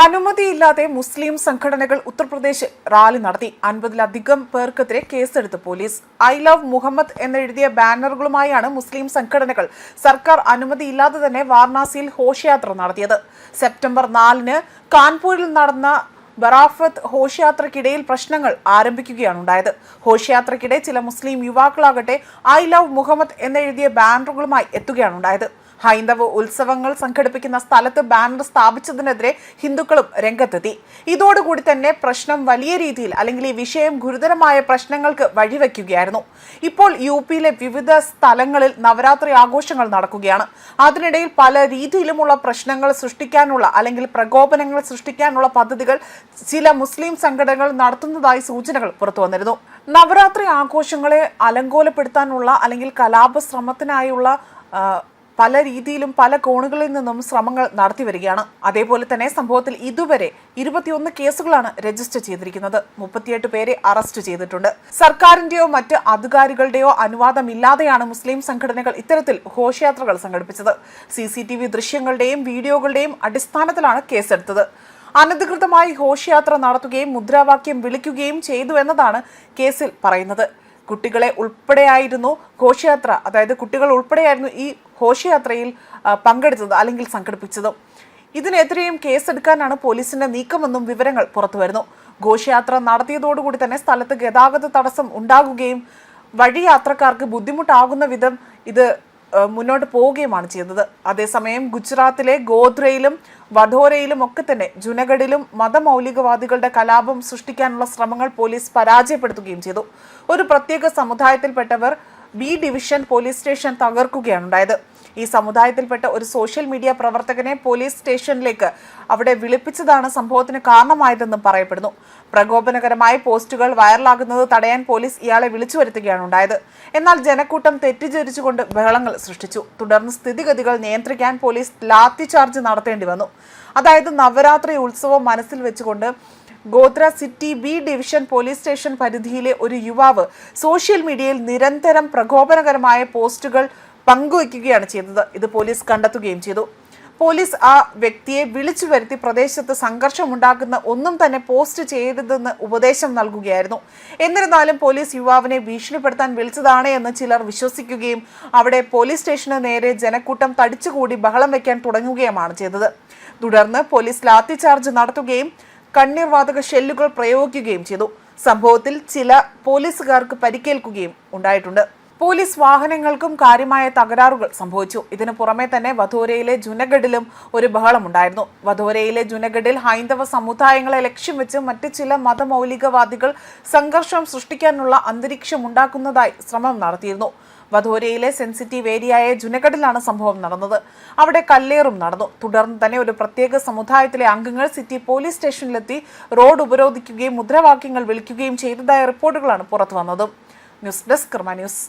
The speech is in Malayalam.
അനുമതിയില്ലാതെ മുസ്ലിം സംഘടനകൾ ഉത്തർപ്രദേശ് റാലി നടത്തി. 50-ലധികം പേർക്കെതിരെ കേസെടുത്ത് പോലീസ്. ഐ ലവ് മുഹമ്മദ് എന്നെഴുതിയ ബാനറുകളുമായാണ് മുസ്ലിം സംഘടനകൾ സർക്കാർ അനുമതിയില്ലാതെ തന്നെ വാരണാസിയിൽ ഘോഷയാത്ര നടത്തിയത്. സെപ്റ്റംബർ 4-ന് കാൺപൂരിൽ നടന്ന ബറാഫത്ത് ഘോഷയാത്രയ്ക്കിടയിൽ പ്രശ്നങ്ങൾ ആരംഭിക്കുകയാണുണ്ടായത്. ഘോഷയാത്രയ്ക്കിടെ ചില മുസ്ലിം യുവാക്കളാകട്ടെ ഐ ലവ് മുഹമ്മദ് എന്നെഴുതിയ ബാനറുകളുമായി എത്തുകയാണുണ്ടായത്. ഹൈന്ദവ ഉത്സവങ്ങൾ സംഘടിപ്പിക്കുന്ന സ്ഥലത്ത് ബാനർ സ്ഥാപിച്ചതിനെതിരെ ഹിന്ദുക്കളും രംഗത്തെത്തി. ഇതോടുകൂടി തന്നെ പ്രശ്നം വലിയ രീതിയിൽ അല്ലെങ്കിൽ ഈ വിഷയം ഗുരുതരമായ പ്രശ്നങ്ങൾക്ക് വഴിവെക്കുകയായിരുന്നു. ഇപ്പോൾ യുപിയിലെ വിവിധ സ്ഥലങ്ങളിൽ നവരാത്രി ആഘോഷങ്ങൾ നടക്കുകയാണ്. അതിനിടയിൽ പല രീതിയിലുമുള്ള പ്രശ്നങ്ങൾ സൃഷ്ടിക്കാനുള്ള അല്ലെങ്കിൽ പ്രകോപനങ്ങൾ സൃഷ്ടിക്കാനുള്ള പദ്ധതികൾ ചില മുസ്ലിം സംഘടനകൾ നടത്തുന്നതായി സൂചനകൾ പുറത്തു വന്നിരുന്നു. നവരാത്രി ആഘോഷങ്ങളെ അലങ്കോലപ്പെടുത്താനുള്ള അല്ലെങ്കിൽ കലാപ ശ്രമത്തിനായുള്ള പല രീതിയിലും പല കോണുകളിൽ നിന്നും ശ്രമങ്ങൾ നടത്തി വരികയാണ്. അതേപോലെ തന്നെ സംഭവത്തിൽ ഇതുവരെ 21 കേസുകളാണ് രജിസ്റ്റർ ചെയ്തിരിക്കുന്നത്. 38 പേരെ അറസ്റ്റ് ചെയ്തിട്ടുണ്ട്. സർക്കാരിന്റെയോ മറ്റ് അധികാരികളുടെയോ അനുവാദമില്ലാതെയാണ് മുസ്ലിം സംഘടനകൾ ഇത്തരത്തിൽ ഘോഷയാത്രകൾ സംഘടിപ്പിച്ചത്. CCTV ദൃശ്യങ്ങളുടെയും വീഡിയോകളുടെയും അടിസ്ഥാനത്തിലാണ് കേസെടുത്തത്. അനധികൃതമായി ഘോഷയാത്ര നടത്തുകയും മുദ്രാവാക്യം വിളിക്കുകയും ചെയ്തു എന്നതാണ് കേസിൽ പറയുന്നത്. കുട്ടികളെ ഉൾപ്പെടെയായിരുന്നു ഘോഷയാത്ര, അതായത് കുട്ടികൾ ഉൾപ്പെടെയായിരുന്നു ഈ ഘോഷയാത്രയിൽ പങ്കെടുത്തത് അല്ലെങ്കിൽ സംഘടിപ്പിച്ചത്. ഇതിനെതിരെയും കേസെടുക്കാനാണ് പോലീസിന്റെ നീക്കമെന്നും വിവരങ്ങൾ പുറത്തുവരുന്നു. ഘോഷയാത്ര നടത്തിയതോടുകൂടി തന്നെ സ്ഥലത്ത് ഗതാഗത തടസ്സം ഉണ്ടാകുകയും വഴിയാത്രക്കാർക്ക് ബുദ്ധിമുട്ടാകുന്ന വിധം ഇത് മുന്നോട്ട് പോവുകയുമാണ് ചെയ്തത്. അതേസമയം ഗുജറാത്തിലെ ഗോധ്രയിലും വധോരയിലും ഒക്കെ തന്നെ ജുനഗഡിലും മതമൗലികവാദികളുടെ കലാപം സൃഷ്ടിക്കാനുള്ള ശ്രമങ്ങൾ പോലീസ് പരാജയപ്പെടുത്തുകയും ചെയ്തു. ഒരു പ്രത്യേക സമുദായത്തിൽപ്പെട്ടവർ ബി ഡിവിഷൻ പോലീസ് സ്റ്റേഷൻ തകർക്കുകയാണ് ഉണ്ടായത്. ഈ സമുദായത്തിൽപ്പെട്ട ഒരു സോഷ്യൽ മീഡിയ പ്രവർത്തകനെ പോലീസ് സ്റ്റേഷനിലേക്ക് അവിടെ വിളിപ്പിച്ചതാണ് സംഭവത്തിന് കാരണമായതെന്നും പറയപ്പെടുന്നു. പ്രകോപനകരമായ പോസ്റ്റുകൾ വൈറലാകുന്നത് തടയാൻ പോലീസ് ഇയാളെ വിളിച്ചു വരുത്തുകയാണ് ഉണ്ടായത്. എന്നാൽ ജനക്കൂട്ടം തെറ്റിദ്ധരിച്ചുകൊണ്ട് ബഹളങ്ങൾ സൃഷ്ടിച്ചു. തുടർന്ന് സ്ഥിതിഗതികൾ നിയന്ത്രിക്കാൻ പോലീസ് ലാത്തി ചാർജ് നടത്തേണ്ടി വന്നു. അതായത് നവരാത്രി ഉത്സവം മനസ്സിൽ വെച്ചുകൊണ്ട് ഗോത്ര city B division police station പരിധിയിലെ ഒരു യുവാവ് സോഷ്യൽ മീഡിയയിൽ നിരന്തരം പ്രകോപനകരമായ പോസ്റ്റുകൾ പങ്കുവയ്ക്കുകയാണ് ചെയ്തത്. ഇത് പോലീസ് കണ്ടെത്തുകയും ചെയ്തു. പോലീസ് ആ വ്യക്തിയെ വിളിച്ചു വരുത്തി പ്രദേശത്ത് സംഘർഷമുണ്ടാക്കുന്ന ഒന്നും തന്നെ പോസ്റ്റ് ചെയ്യരുതെന്ന് ഉപദേശം നൽകുകയായിരുന്നു. എന്നിരുന്നാലും പോലീസ് യുവാവിനെ ഭീഷണിപ്പെടുത്താൻ വിളിച്ചതാണ് എന്ന് ചിലർ വിശ്വസിക്കുകയും അവിടെ പോലീസ് സ്റ്റേഷന് നേരെ ജനക്കൂട്ടം തടിച്ചുകൂടി ബഹളം വയ്ക്കാൻ തുടങ്ങുകയുമാണ് ചെയ്തത്. തുടർന്ന് പോലീസ് ലാത്തി ചാർജ് നടത്തുകയും കണ്ണീർവാതക ഷെല്ലുകൾ പ്രയോഗിക്കുകയും ചെയ്തു. സംഭവത്തിൽ ചില പോലീസുകാർക്ക് പരിക്കേൽക്കുകയും ഉണ്ടായിട്ടുണ്ട്. പോലീസ് വാഹനങ്ങൾക്കും കാര്യമായ തകരാറുകൾ സംഭവിച്ചു. ഇതിനു പുറമെ തന്നെ വധോരയിലെ ജുനഗഡിലും ഒരു ബഹളമുണ്ടായിരുന്നു. വധോരയിലെ ജുനഗഡിൽ ഹൈന്ദവ സമുദായങ്ങളെ ലക്ഷ്യം വെച്ച് മറ്റ് ചില മതമൗലികവാദികൾ സംഘർഷം സൃഷ്ടിക്കാനുള്ള അന്തരീക്ഷം ഉണ്ടാക്കുന്നതായി ശ്രമം നടത്തിയിരുന്നു. വധോരയിലെ സെൻസിറ്റീവ് ഏരിയയായ ജുനഗഡിലാണ് സംഭവം നടന്നത്. അവിടെ കല്ലേറും നടന്നു. തുടർന്ന് തന്നെ ഒരു പ്രത്യേക സമുദായത്തിലെ അംഗങ്ങൾ സിറ്റി പോലീസ് സ്റ്റേഷനിലെത്തി റോഡ് ഉപരോധിക്കുകയും മുദ്രാവാക്യങ്ങൾ വിളിക്കുകയും ചെയ്തതായ റിപ്പോർട്ടുകളാണ് പുറത്തു വന്നത്. ന്യൂസ് ഡെസ്ക് കർമ്മ ന്യൂസ്.